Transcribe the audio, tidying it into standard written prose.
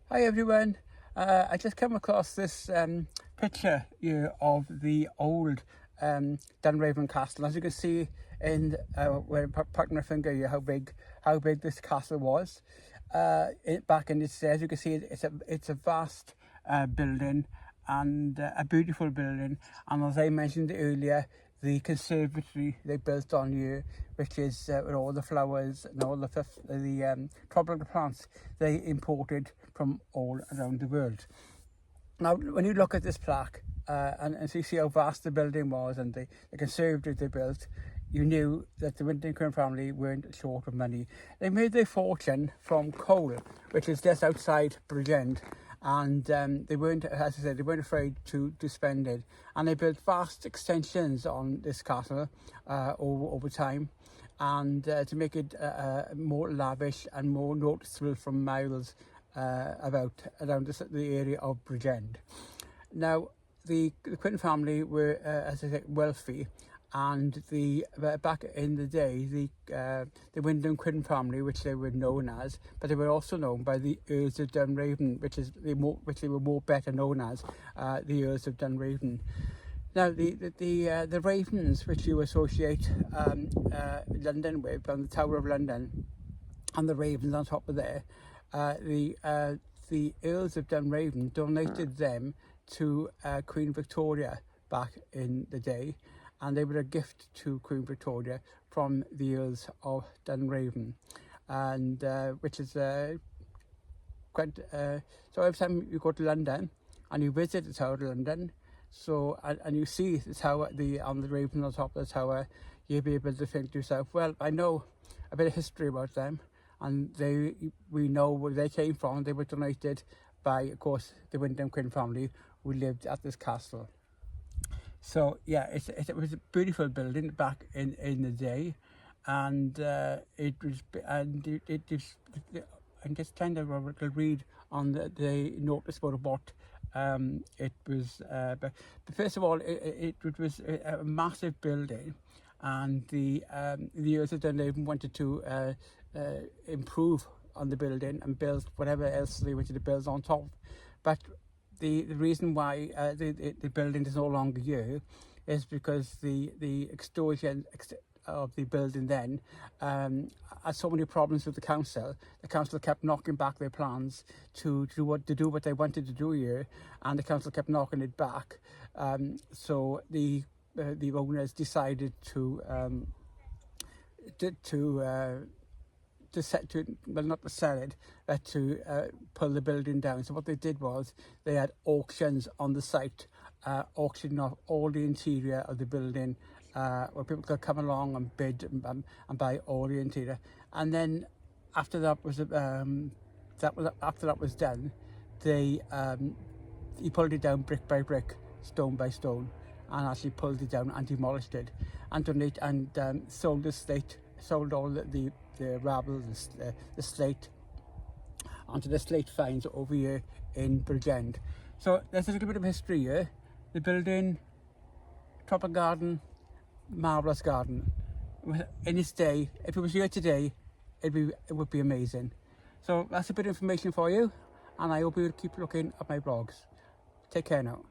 Hi everyone, I just came across this picture here of the old Dunraven Castle. As you can see in where I'm pointing my finger here, how big this castle was back in its day. As you can see, it's a vast building and a beautiful building. And as I mentioned earlier, the conservatory they built on here, which is with all the flowers and all the tropical plants they imported from all around the world. Now, when you look at this plaque and you see how vast the building was and the conservatory they built, you knew that the Winton Quinn family weren't short of money. They made their fortune from coal, which is just outside Bridgend, and they weren't, as I said, they weren't afraid to spend it. And they built vast extensions on this castle over time, and to make it more lavish and more noticeable from miles around the area of Bridgend. Now, the Quinn family were, as I said, wealthy, and back in the day, the Wyndham Quinn family, which they were known as, but they were also known by the Earls of Dunraven, which they were more better known as the Earls of Dunraven. Now, the ravens, which you associate London with, on the Tower of London, and the ravens on top of there, the Earls of Dunraven donated them to Queen Victoria back in the day, and they were a gift to Queen Victoria from the Earls of Dunraven, and which is quite. So every time you go to London and you visit the Tower of London, so and you see the tower, on the raven on top of the tower, you'll be able to think to yourself, well, I know a bit of history about them, and we know where they came from. They were donated by, of course, the Wyndham Quinn family who lived at this castle. So yeah, it was a beautiful building back in the day, and it just kind of to read on the notice about what it was. But first of all, it was a massive building, and the Earls of Dunraven wanted to improve on the building and build whatever else they wanted to build on top. But the reason why the building is no longer here is because the extortion of the building then had so many problems with the council. The council kept knocking back their plans to do what they wanted to do here, and the council kept knocking it back. So the owners decided to pull the building down. So what they did was they had auctions on the site, auctioning off all the interior of the building, where people could come along and bid and buy all the interior. And then after that was done, he pulled it down brick by brick, stone by stone, and actually pulled it down and demolished it, and sold all the rubble, the slate, onto the slate finds over here in Bridgend. So there's a little bit of history here. The building, tropical garden, marvellous garden. In its day, if it was here today, it would be amazing. So that's a bit of information for you, and I hope you'll keep looking at my blogs. Take care now.